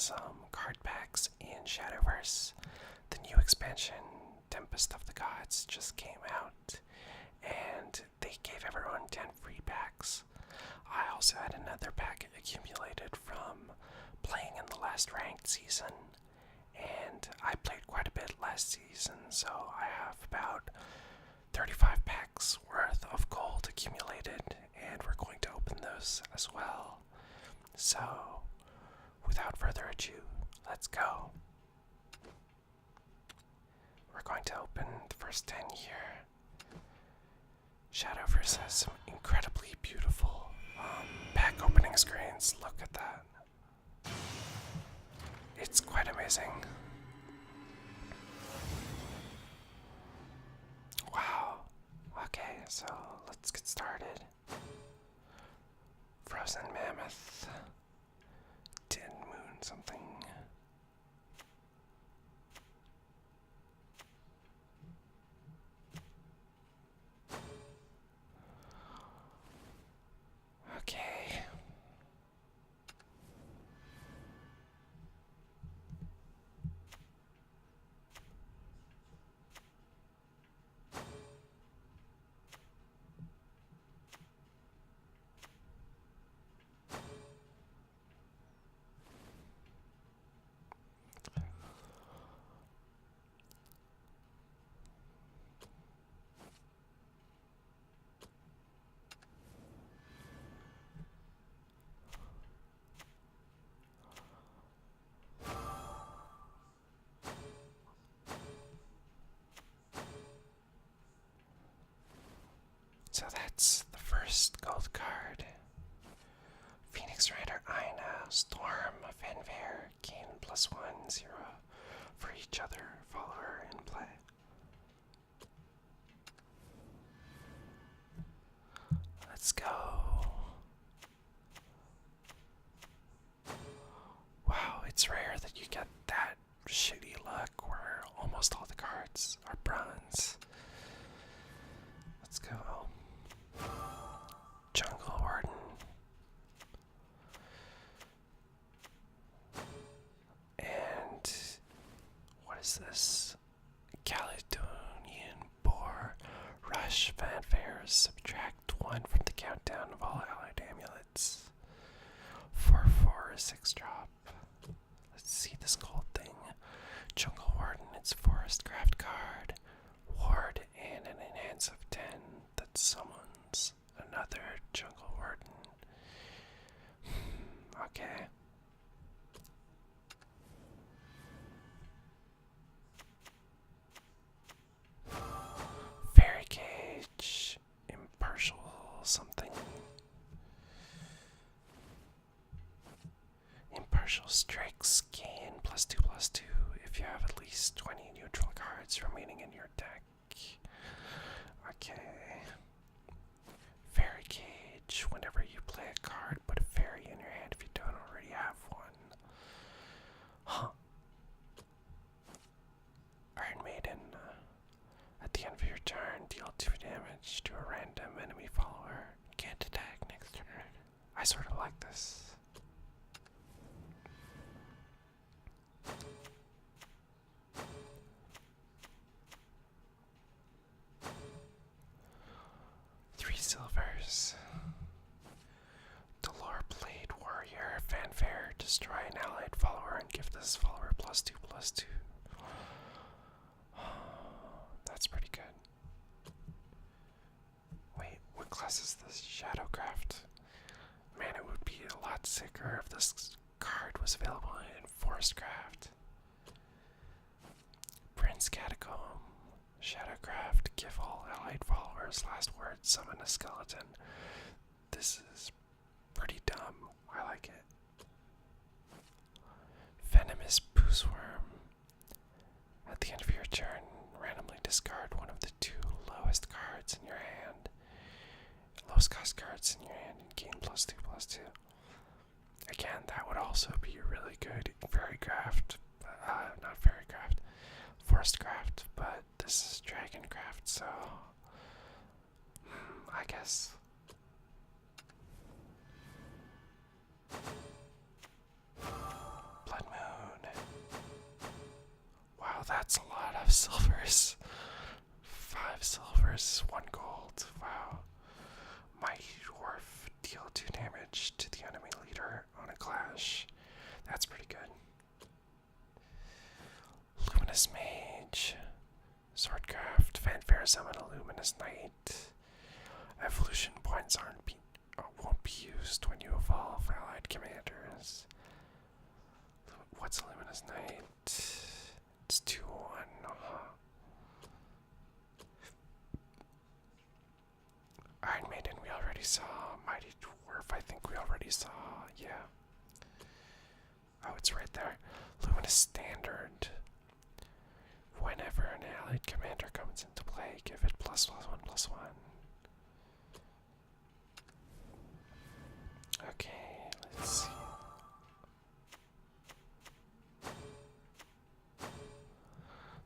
some card packs in Shadowverse. The new expansion, Tempest of the Gods, just came out, and they gave everyone 10 free packs. I also had another pack accumulated from playing in the last ranked season, and I played quite a bit last season, so I have about 35 packs worth of gold accumulated, and we're going to open those as well. So, without further ado, let's go. We're going to open the first 10 here. Shadowverse has some incredibly beautiful pack opening screens. Look at that. It's quite amazing. Wow. Okay, so let's get started. Frozen Mammoth. Tin Moon something. Okay. So that's the first gold card. Phoenix Rider Aina, Storm, Fanfare, gain +1/0 for each other follower in play. Let's go. Wow, it's rare that you get that shitty luck where almost all the cards are bronze. Let's go. Jungle Warden. And what is this? Caledonian Boar. Rush Fanfares. Subtract 1 from the countdown of all allied amulets. 4/4 6-drop. Let's see this gold thing. Jungle Warden, it's Forest Craft card. Ward and an enhance of 10 that summons another Jungle Warden. Okay. Fairy Cage, Impartial something. Impartial Strikes gain +2/+2 if you have at least 20 neutral cards remaining in your deck. Okay. Fairy Cage. Whenever you play a card, put a fairy in your hand if you don't already have one. Huh. Iron Maiden. At the end of your turn, deal 2 damage to a random enemy follower. Can't attack next turn. I sort of like this. Silvers. Dolor Blade Warrior, Fanfare, destroy an allied follower and give this follower +2/+2. That's pretty good. Wait, what class is this? Shadowcraft. Man, it would be a lot sicker if this card was available in Forestcraft. Prince Catacomb. Shadowcraft, give all allied followers last word, summon a skeleton. This is pretty dumb. I like it. Venomous Boozworm. At the end of your turn, randomly discard one of the 2 lowest cards in your hand. Lowest cost cards in your hand and gain +2/+2. Again, that would also be really good Fairycraft. Not Fairycraft. Forestcraft, but this is Dragoncraft, so I guess. Blood Moon. silvers. 5 silvers, 1 gold. Wow. Mighty Dwarf, deal 2 damage to the enemy leader on a clash. That's pretty good. Luminous Mage, Swordcraft, Fanfare summon a Luminous Knight. Evolution points won't be used when you evolve allied commanders. What's a Luminous Knight? It's 2/1. Iron Maiden we already saw. Mighty Dwarf I think we already saw. Yeah. Oh, it's right there. Luminous Standard. Whenever an allied commander comes into play, give it +1/+1. Okay, let's see.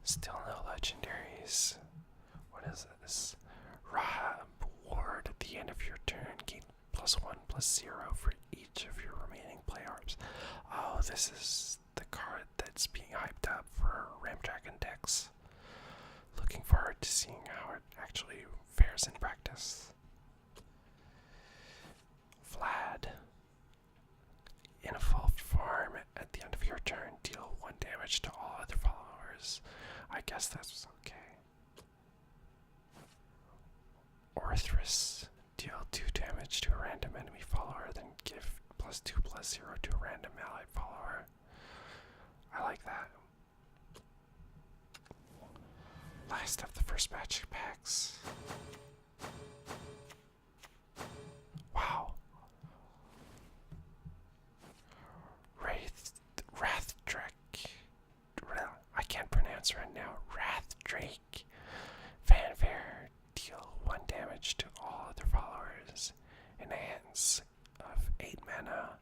Still no legendaries. What is this? Rahab Ward at the end of your turn. Gain +1/+0 for each of your remaining play orbs. Oh, this is the card that's being hyped up for Ramdragon decks. Looking forward to seeing how it actually fares in practice. Vlad. In evolved form, at the end of your turn, deal 1 damage to all other followers. I guess that's okay. Orthrus. Deal 2 damage to a random enemy follower, then give +2/+0 to a random allied follower. I like that. Last of the first batch of packs. Wow. Wrathdrake. I can't pronounce right now. Wrathdrake. Fanfare. Deal 1 damage to all other followers. Enhance of 8 mana.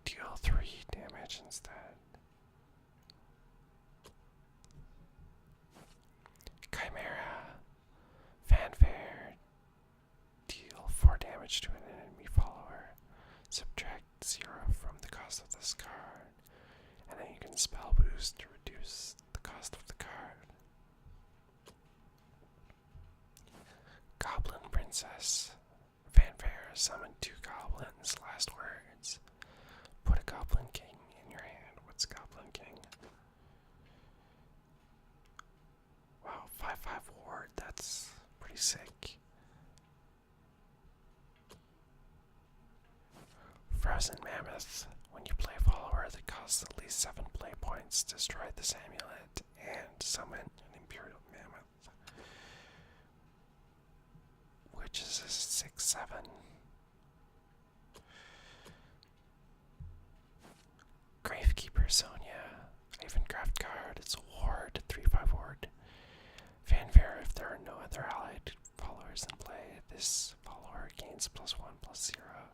Deal 3 damage instead. Chimera. Fanfare. Deal 4 damage to an enemy follower. Subtract 0 from the cost of this card. And then you can spell boost to reduce the cost of the card. Goblin Princess. Fanfare. Summon 2 goblins. Last words. Put a Goblin King in your hand. What's Goblin King? Wow, 5/5 ward. That's pretty sick. Frozen Mammoth. When you play a follower that costs at least 7 play points, destroy this amulet and summon an Imperial Mammoth, which is a 6/7. Gravekeeper Sonia. Havencraft card. It's a ward, 3/5 ward. Fanfare. If there are no other allied followers in play, this follower gains +1/+0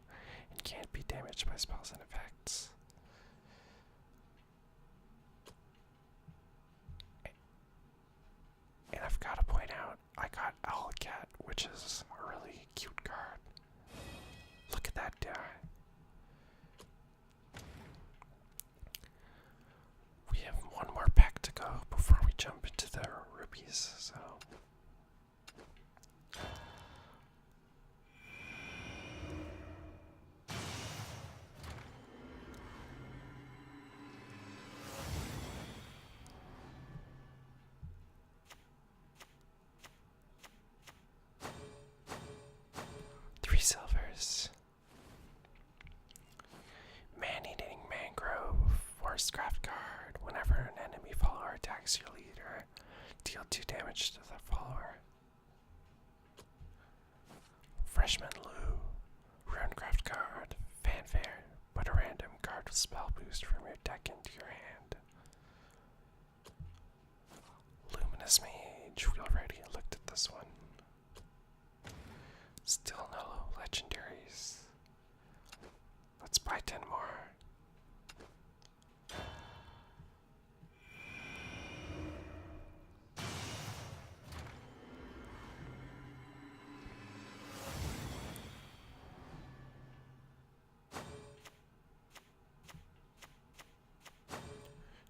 and can't be damaged by spells and effects. And I've got to point out, I got Owlcat, which is a really cute card. Look at that die. We have one more pack to go before we jump into the rubies, so. Silvers. Man-eating mangrove. Forestcraft card. Whenever an enemy follower attacks your leader, deal 2 damage to the follower. Freshman Lou. Runecraft card. Fanfare. Put a random card with spell boost from your deck into your hand. Luminous Mage. We already looked at this one. Still no legendaries. Let's buy 10 more.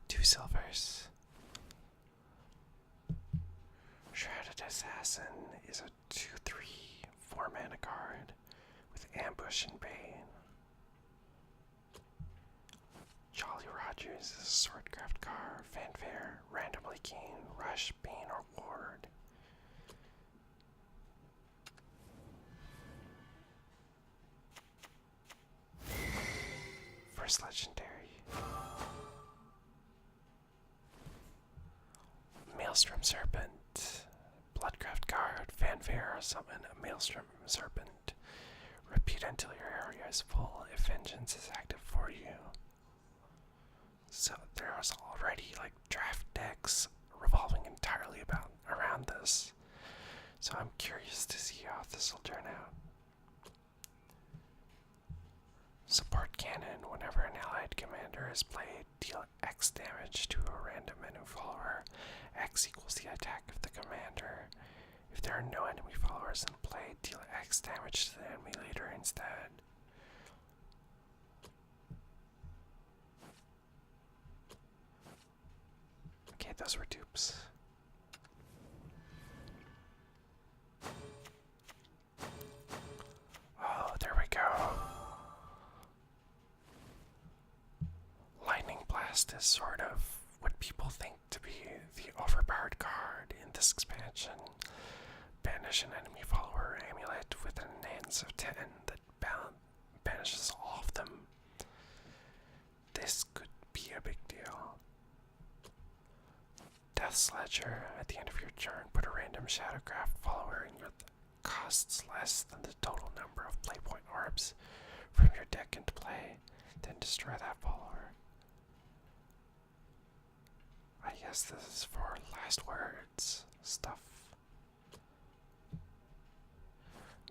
Two silvers. Assassin is a 2/3 4-mana card with Ambush and Bane. Jolly Rogers is a Swordcraft card, Fanfare, randomly gain Rush, Bane, or Ward. First legendary. Maelstrom Serpent. Bloodcraft card, Fanfare, summon a Maelstrom Serpent. Repeat until your area is full if Vengeance is active for you. So there's already like draft decks revolving entirely around this. So I'm curious to see how this will turn out. Support cannon. Whenever an allied commander is played, deal X damage to a random enemy follower. X equals the attack of the commander. If there are no enemy followers in play, deal X damage to the enemy leader instead. Okay, those were dupes. Oh, there we go. Lightning Blast is sort of what people think to be the overpowered card in this expansion. Banish an enemy follower amulet with an enhance of 10 that banishes all of them. This could be a big deal. Death's Ledger. At the end of your turn, put a random Shadowcraft follower in your costs less than the total number of playpoint orbs from your deck into play, then destroy that follower. I guess this is for last words stuff.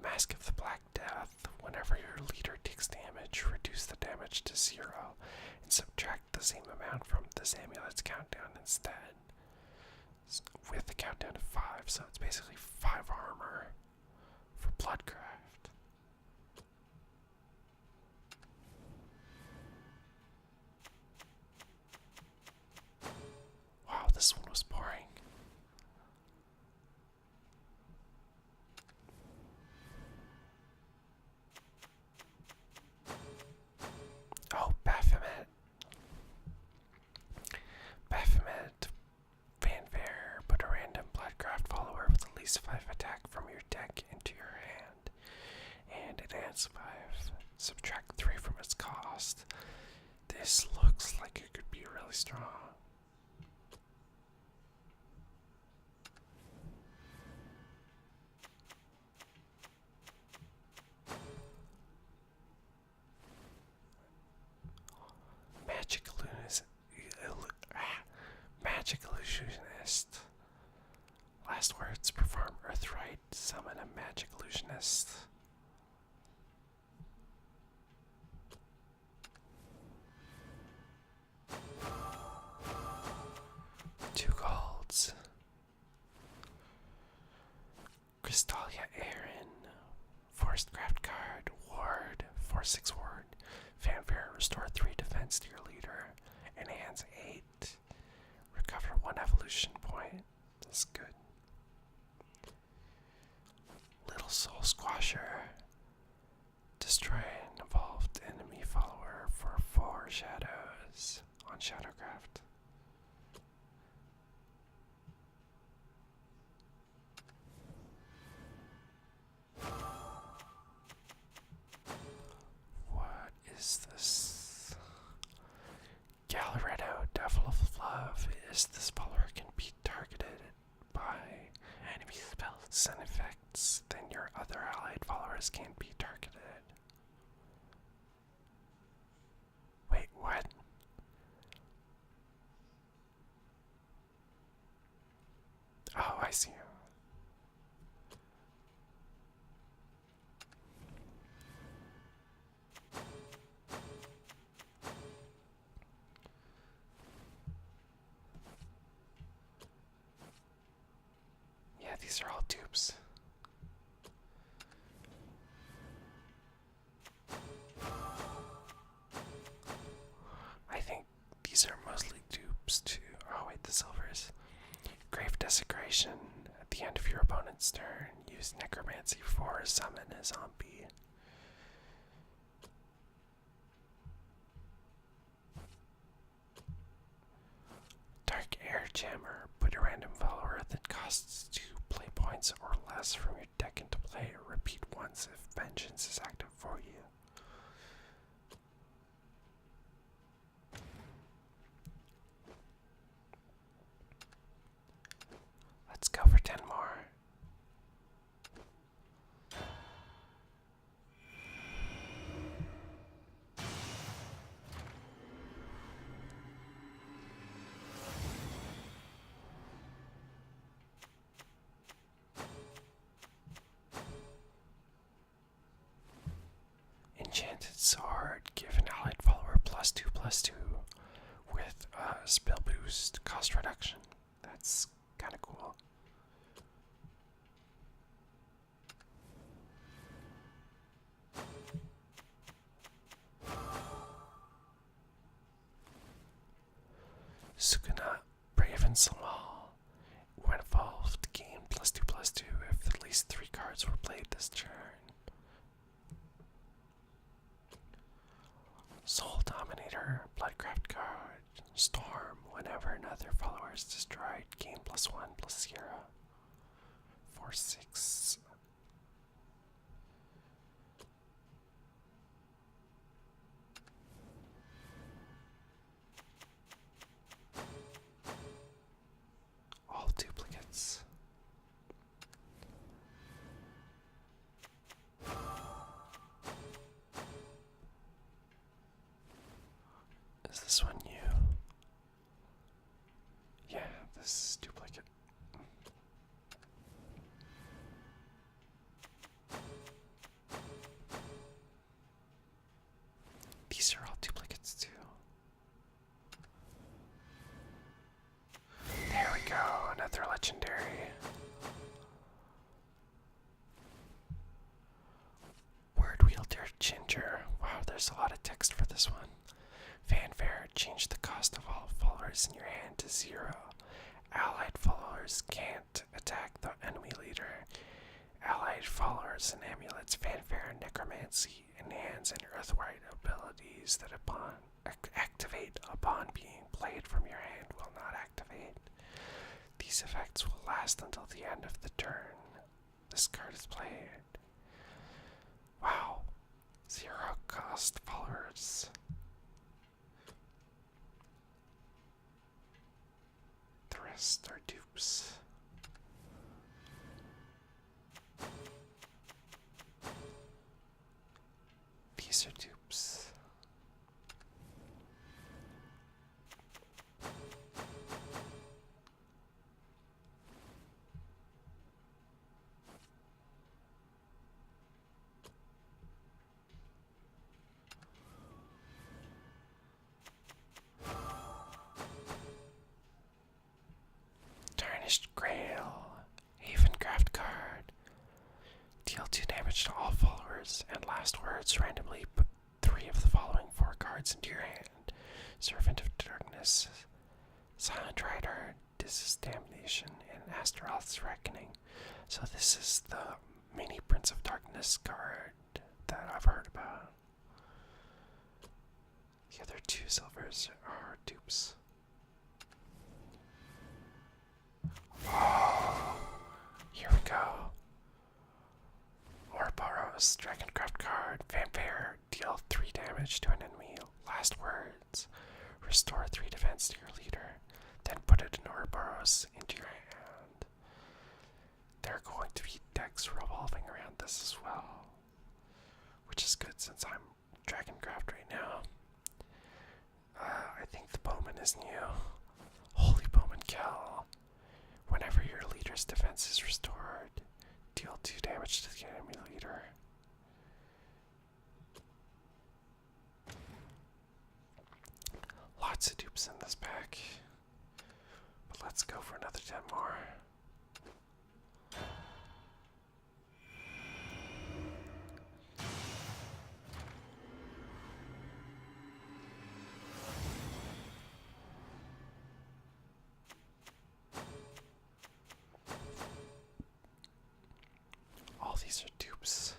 Mask of the Black Death. Whenever your leader takes damage, reduce the damage to 0 and subtract the same amount from this amulet's countdown instead. With a countdown of 5, so it's basically 5 armor for Bloodcraft. Wow, this one was boring. Oh, Baphomet. Baphomet. Fanfare. Put a random Bloodcraft follower with at least 5 attack from your deck into your hand. And advance 5. Subtract 3 from its cost. This looks like it could be really strong. Magic Illusionist. Last words, perform Earthright, summon a Magic Illusionist. Two golds. Crystalia Aaron. Forced Craft card, Ward, 4/6 Ward. Fanfare, restore 3 defense to your leader. Enhance 8. Recover 1 evolution point. That's good. Little Soul Squasher. Destroy an evolved enemy follower for 4 shadows on Shadowcraft. What is this? Galaretto, Devil of Love. This follower can be targeted by enemy spells and effects, then your other allied followers can't be targeted. Wait, what? Oh, I see. Yeah, these are all dupes. I think these are mostly dupes too. Oh wait, the silvers. Grave Desecration. At the end of your opponent's turn, use Necromancy for summon a zombie. Dark Air Jammer. Put a random follower that costs 2 play points or less from your deck into play. Repeat once if Vengeance is active for you. Let's go for 10 more. Enchanted Sword. Give an allied follower +2/+2 with spell boost cost reduction. That's kind of cool. Sukuna, Brave and Samal. When evolved, gain +2/+2 if at least 3 cards were played this turn. Soul Dominator, Bloodcraft card. Storm, whenever another follower is destroyed, gain +1/+0. 4/6. All duplicates. Is this one new? Yeah, this is duplicate. These are all duplicates too. There we go, another legendary. Word Wielder Ginger. Wow, there's a lot of text for this one. Fanfare. Change the cost of all followers in your hand to 0. Allied followers can't attack the enemy leader. Allied followers and amulets, Fanfare, Necromancy, Enhance, and Earthward abilities that activate upon being played from your hand will not activate. These effects will last until the end of the turn this card is played. Wow. 0 cost followers. The rest are dupes. These are dupes. Tarnished Grail, Havencraft card. Deal 2 damage to all followers, and last words, randomly put 3 of the following 4 cards into your hand. Servant of Darkness, Silent Rider, Dis's Damnation, and Astaroth's Reckoning. So this is the mini Prince of Darkness card that I've heard about. The other 2 silvers are dupes. Oh, here we go. Ouroboros, Dragoncraft card, Vampire, deal 3 damage to an enemy. Last words, restore 3 defense to your leader, then put an Ouroboros into your hand. There are going to be decks revolving around this as well, which is good since I'm Dragoncraft right now. I think the Bowman is new. Holy Bowman Kill. Whenever your leader's defense is restored, deal 2 damage to the enemy leader. Lots of dupes in this pack. But let's go for another 10 more. dupes.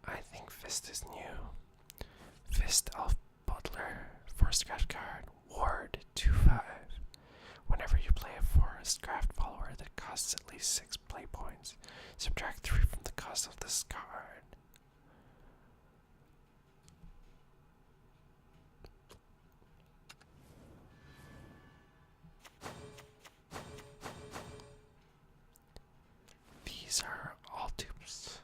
I think Fist is new. Fist Elf Butler, Forest Craft card, Ward 2/5. Whenever you play a Forest Craft follower that costs at least 6 play points, subtract 3 from the cost of this card. These are all dupes.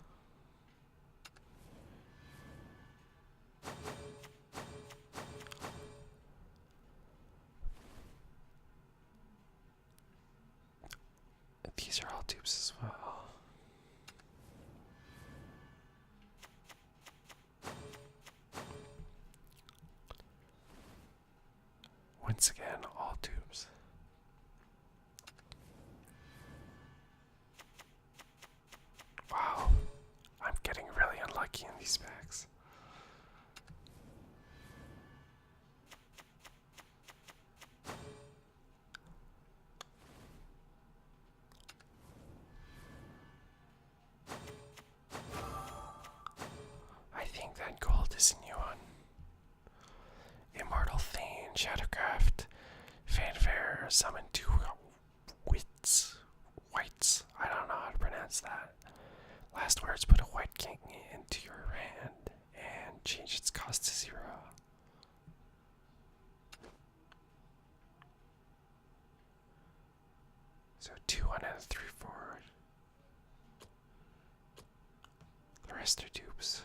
These are all dupes as well. Once again, all dupes. Wow, I'm getting really unlucky in these packs. I think that gold is a new one. Immortal Thane, Shadowcraft, Fanfare, summon 2 whites. I don't know how to pronounce that. Last words, put a white king into your hand and change its cost to 0. So 2 1 and a 3 forward. The rest are dupes.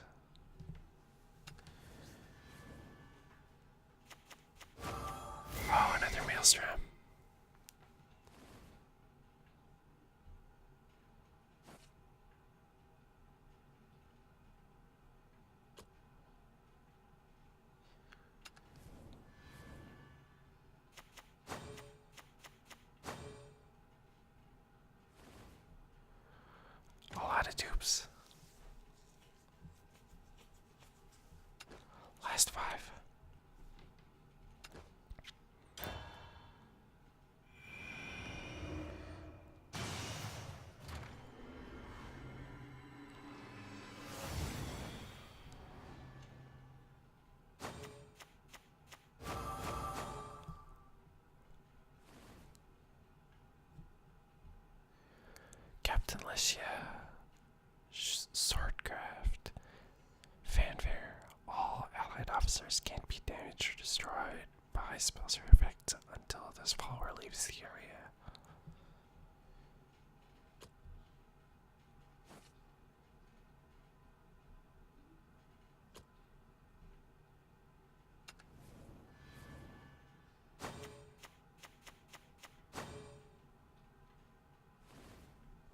Oh, another Maelstrom. A lot of dupes. Last 5. Captain Licia, Swordcraft, Fanfare. All allied officers can't be damaged or destroyed by spells or effects until this follower leaves the area.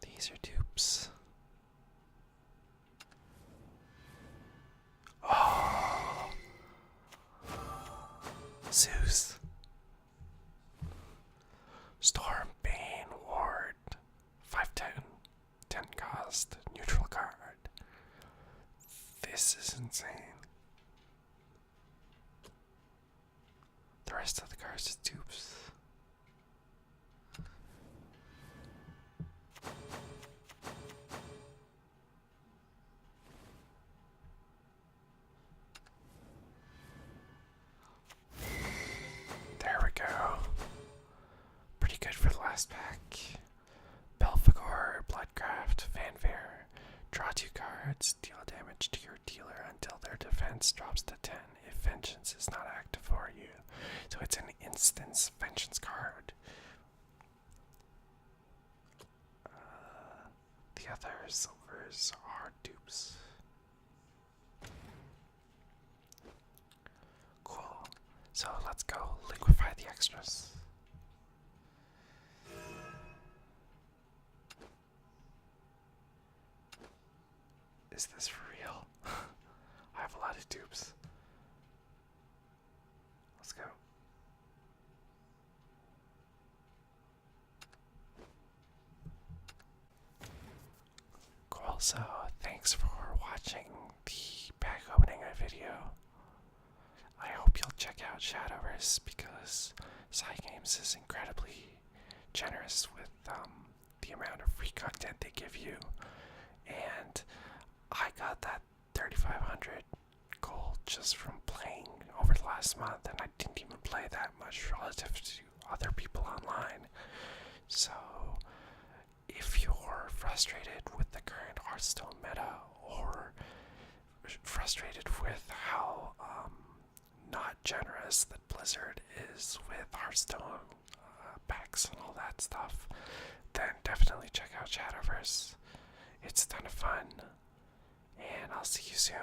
These are dupes. Oh, Zeus. Stormbane Ward. 5/10. 10 cost. Neutral card. This is insane. The rest of the cards is dupes. There we go. Pretty good for the last pack. Belphegor, Bloodcraft, Fanfare. Draw 2 cards, deal damage to your dealer until their defense drops to 10 if Vengeance is not active for you. So it's an instance Vengeance card. The other silvers are dupes. Cool. So let's go liquefy the extras. Is this for real? I have a lot of dupes. Let's go. Cool, so thanks for watching the pack opening video. I hope you'll check out Shadowverse because Cygames is incredibly generous with the amount of free content they give you. And I got that 3,500 gold just from playing over the last month, and I didn't even play that much relative to other people online. So if you're frustrated with the current Hearthstone meta, or frustrated with how not generous that Blizzard is with Hearthstone packs and all that stuff, then definitely check out Shadowverse. It's a ton of fun, and I'll see you soon.